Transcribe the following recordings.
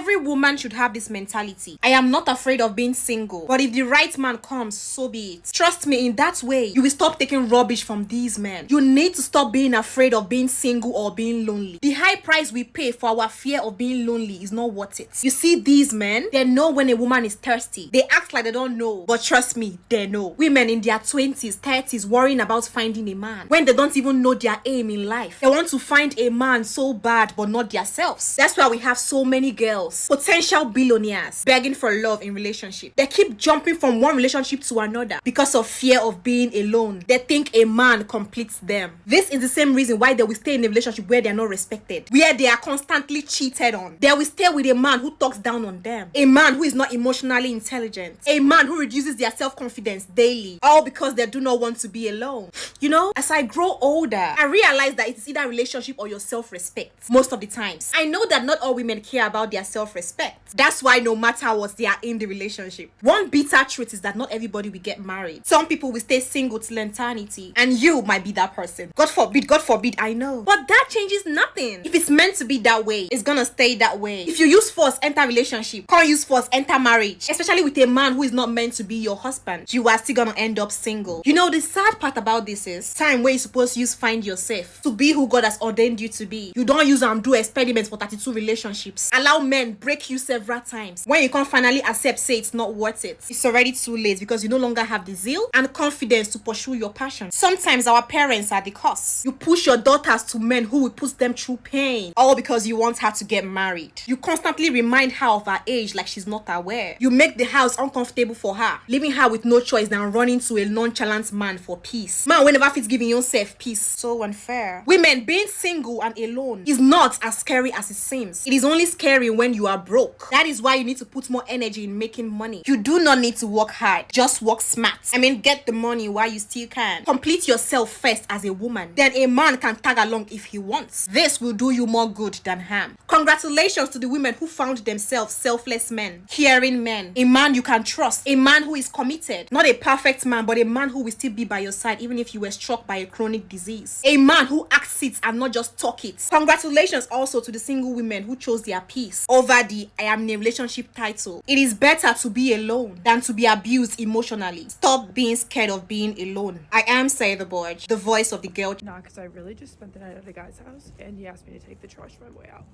Every woman should have this mentality. I am not afraid of being single, but if the right man comes, so be it. Trust me, in that way, you will stop taking rubbish from these men. You need to stop being afraid of being single or being lonely. The high price we pay for our fear of being lonely is not worth it. You see, these men, they know when a woman is thirsty. They act like they don't know, but trust me, they know. Women in their 20s, 30s worrying about finding a man when they don't even know their aim in life. They want to find a man so bad, but not themselves. That's why we have so many girls, potential billionaires, begging for love in relationship. They keep jumping from one relationship to another because of fear of being alone. They think a man completes them. This is the same reason why they will stay in a relationship where they are not respected, where they are constantly cheated on. They will stay with a man who talks down on them, a man who is not emotionally intelligent, a man who reduces their self-confidence daily, all because they do not want to be alone. You know, as I grow older, I realize that it is either a relationship or your self-respect most of the times. I know that not all women care about their self-respect. That's why no matter what, they are in the relationship. One bitter truth is that not everybody will get married. Some people will stay single till eternity, and you might be that person. God forbid, I know. But that changes nothing. If it's meant to be that way, it's gonna stay that way. If you use force, enter relationship. Can't use force, enter marriage. Especially with a man who is not meant to be your husband. You are still gonna end up single. You know, the sad part about this is time where you're supposed to use find yourself to be who God has ordained you to be. You don't use do experiments for 32 relationships. Allow men break you several times. When you can't finally accept, say it's not worth it, it's already too late because you no longer have the zeal and confidence to pursue your passion. Sometimes our parents are the cause. You push your daughters to men who will put them through pain, all because you want her to get married. You constantly remind her of her age like she's not aware. You make the house uncomfortable for her, leaving her with no choice than running to a nonchalant man for peace. Man whenever fits giving yourself peace. So unfair. Women, being single and alone is not as scary as it seems. It is only scary when you are broke. That is why you need to put more energy in making money. You do not need to work hard, just work smart. I mean, get the money while you still can. Complete yourself first as a woman, then a man can tag along if he wants. This will do you more good than harm. Congratulations to the women who found themselves selfless men, caring men, a man you can trust, a man who is committed, not a perfect man, but a man who will still be by your side even if you were struck by a chronic disease, a man who acts it and not just talk it. Congratulations also to the single women who chose their peace over the I am in a relationship title. It is better to be alone than to be abused emotionally. Stop being scared of being alone. I am Say the Borge, the voice of the girl. Nah, because I really just spent the night at a guy's house and he asked me to take the trash right way out.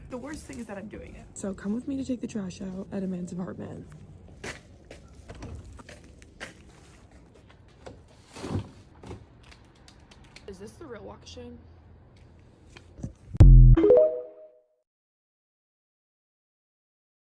The worst thing is that I'm doing it. So come with me to take the trash out at a man's apartment. Is this the real walk of shame?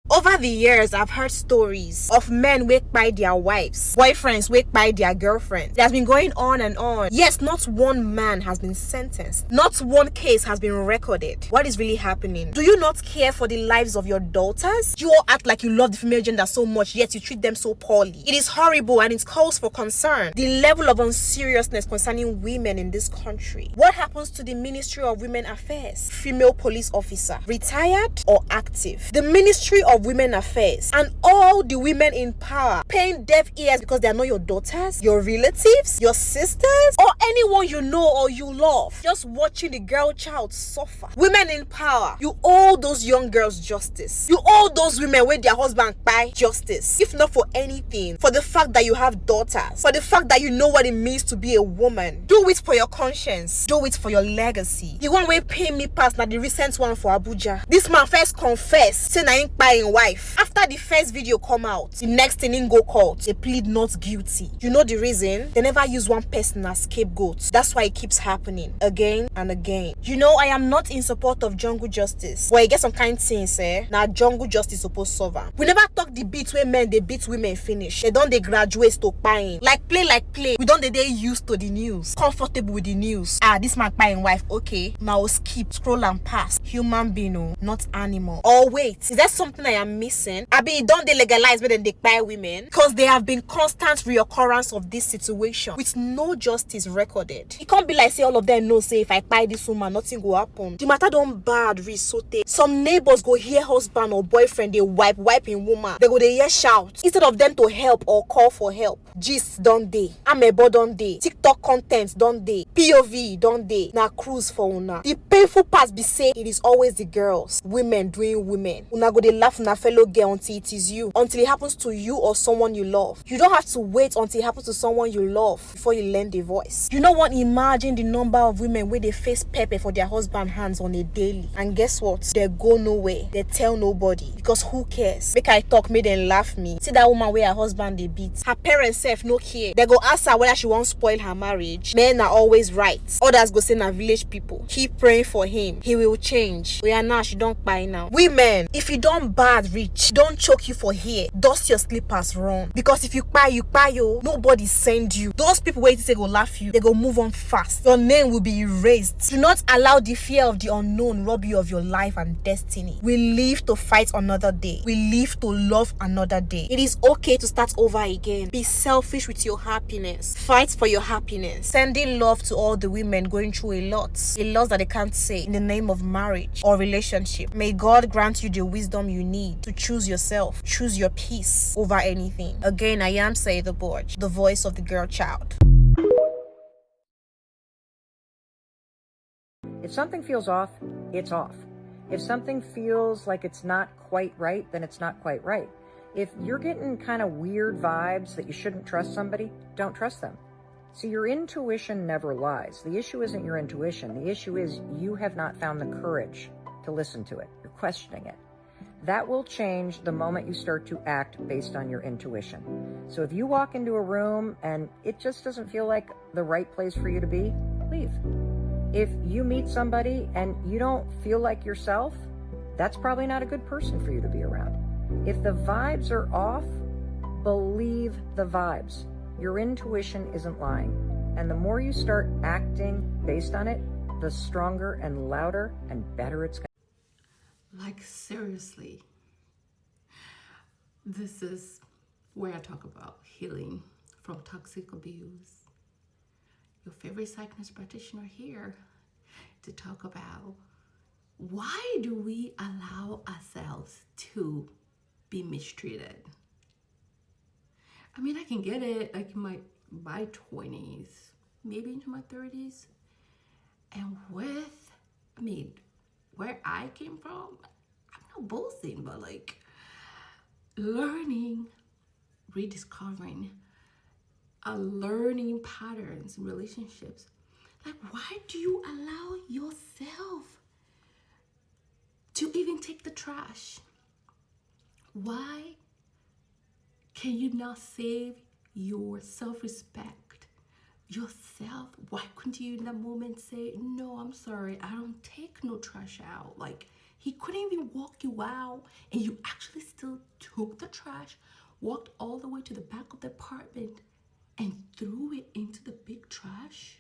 Over the years, I've heard stories of men wake by their wives, boyfriends wake by their girlfriends. It has been going on and on. Yes, not one man has been sentenced. Not one case has been recorded. What is really happening? Do you not care for the lives of your daughters? You all act like you love the female gender so much, yet you treat them so poorly. It is horrible and it calls for concern. The level of unseriousness concerning women in this country. What happens to the Ministry of Women Affairs? Female police officer, retired or active? The Ministry of Women Affairs and all the women in power paying deaf ears because they are not your daughters, your relatives, your sisters, or anyone you know or you love, just watching the girl child suffer. Women in power, you owe those young girls justice. You owe those women with their husband buy justice, if not for anything, for the fact that you have daughters, for the fact that you know what it means to be a woman. Do it for your conscience, do it for your legacy. The one way pay me pass, now the recent one for Abuja. This man first confess say na him buying wife. After the first video come out, the next thing in go court, they plead not guilty. You know the reason? They never use one person as scapegoat. That's why it keeps happening again and again. You know, I am not in support of jungle justice, but you get some kind things, now jungle justice supposed to solve. We never talk the beat where men they beat women finish. They don't they graduate to buying. Like play. We don't they used to the news. Comfortable with the news. This man buying wife, okay. Now skip, scroll and pass. Human being, oh, not animal. Or wait, is that something I am missing? Don't they legalize when they buy women? Because there have been constant reoccurrence of this situation with no justice recorded. It can't be like say all of them know say if I buy this woman nothing go happen. The matter don't bad risote. Some neighbors go hear husband or boyfriend they wiping woman. They go they hear shout instead of them to help or call for help. Gist don dey, amebo don dey, TikTok content don dey, POV don dey. Na cruise for una. The painful part be say it is always the girls, women doing women. Una go dey laugh una fellow girl until it is you, until it happens to you or someone you love. You don't have to wait until it happens to someone you love before you learn the voice. You no wan imagine the number of women wey dey face pepper for their husband hands on a daily, and guess what? They go nowhere, they tell nobody, because who cares? Make I talk, make them laugh me. See that woman wey her husband dey beat, her parents sef no care. They go ask her whether she wan spoil her marriage. Men are always right, others go say na village people. Keep praying for him, he will change. Oya now, she don kpai now. Women, if you don bad reach, don't choke you for here, dust your slippers, run. Because if you kpai yo, nobody send you. Those people wey say go laugh you, they go move on fast. Your name will be erased. Do not allow the fear of the unknown rob you of your life and destiny. We live to fight another day. We live to love another day. It is okay to start over again. Be selfish with your happiness. Fight for your happiness. Sending love to all the women going through a lot that they can't say in the name of marriage or relationship. May God grant you the wisdom you need to choose yourself, choose your peace over anything. Again, I am Say the Borge, the voice of the girl child. If something feels off, it's off. If something feels like it's not quite right, then it's not quite right. If you're getting kind of weird vibes that you shouldn't trust somebody, don't trust them. See, your intuition never lies. The issue isn't your intuition. The issue is you have not found the courage to listen to it. You're questioning it. That will change the moment you start to act based on your intuition. So if you walk into a room and it just doesn't feel like the right place for you to be, leave. If you meet somebody and you don't feel like yourself, that's probably not a good person for you to be around. If the vibes are off, believe the vibes. Your intuition isn't lying. And the more you start acting based on it, the stronger and louder and better it's going to be. Like, seriously, this is where I talk about healing from toxic abuse. Your favorite psych nurse practitioner here to talk about why do we allow ourselves to be mistreated. I mean, I can get it like in my 20s, maybe into my 30s. And where I came from, I'm not boasting, but like learning, rediscovering, learning patterns in relationships. Like, why do you allow yourself to even take the trash? Why can you not save your self-respect, yourself? Why couldn't you in that moment say, no, I'm sorry, I don't take no trash out? Like, he couldn't even walk you out, and you actually still took the trash, walked all the way to the back of the apartment, and threw it into the big trash.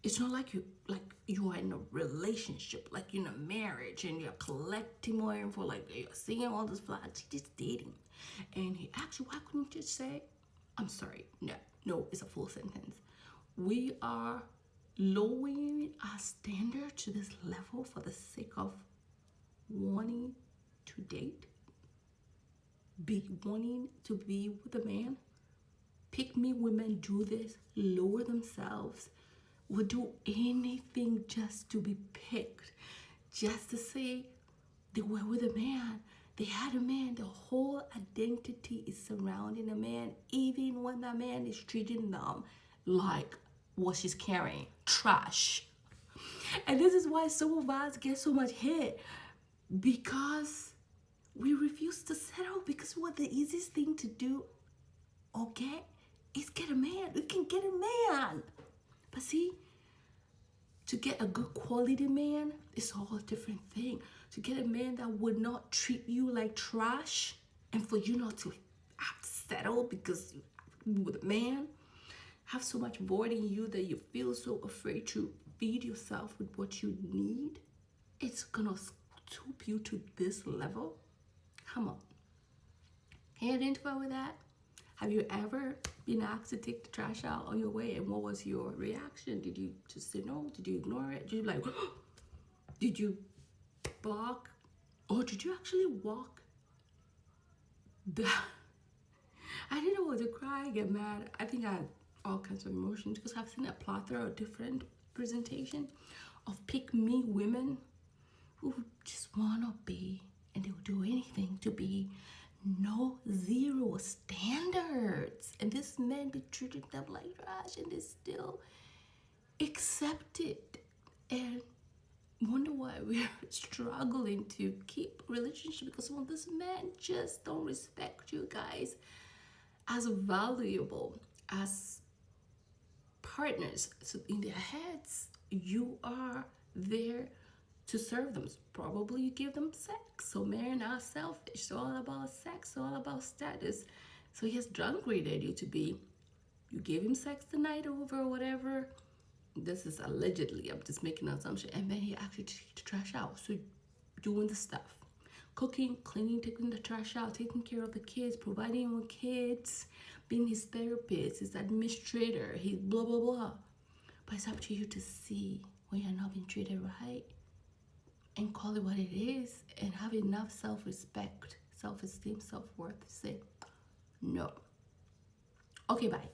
It's not like you are in a relationship, like in a marriage, and you're collecting more info, like you're seeing all this flags, you're just dating. And he asked you, why couldn't you just say, I'm sorry? No, it's a full sentence. We are lowering our standard to this level for the sake of wanting to date, wanting to be with a man. Pick me women do this, lower themselves, would do anything just to be picked, just to say they were with a man, they had a man. The whole identity is surrounding a man, even when that man is treating them like what she's carrying, trash. And this is why some of us get so much hate, because we refuse to settle, because what the easiest thing to do, okay, is get a man. We can get a man. But see, to get a good quality man, it's all a different thing. To get a man that would not treat you like trash, and for you not to have to settle because you're with a man, have so much void in you that you feel so afraid to feed yourself with what you need, it's gonna stoop you to this level. Come on. Can you identify with that? Have you ever been asked to take the trash out on your way, and what was your reaction? Did you just say no? Did you ignore it? Did you like, did you bark? Or did you actually walk I didn't know whether to cry, get mad. I think I had all kinds of emotions because I've seen a plethora of different presentation of pick-me women who just want to be, and they will do anything to be, no zero standards. And this man be treating them like trash, and they still accept it. And wonder why we're struggling to keep relationship, because when this man just don't respect you guys as valuable as partners. So in their heads, you are there to serve them. Probably you give them sex. So men are selfish. It's all about sex, all about status. So he has downgraded you to be, you gave him sex the night over or whatever. This is allegedly, I'm just making an assumption. And then he actually takes the trash out. So doing the stuff. Cooking, cleaning, taking the trash out, taking care of the kids, providing with kids, being his therapist, his administrator, his blah, blah, blah. But it's up to you to see when you're not being treated right and call it what it is and have enough self-respect, self-esteem, self-worth to say, no. Okay, bye.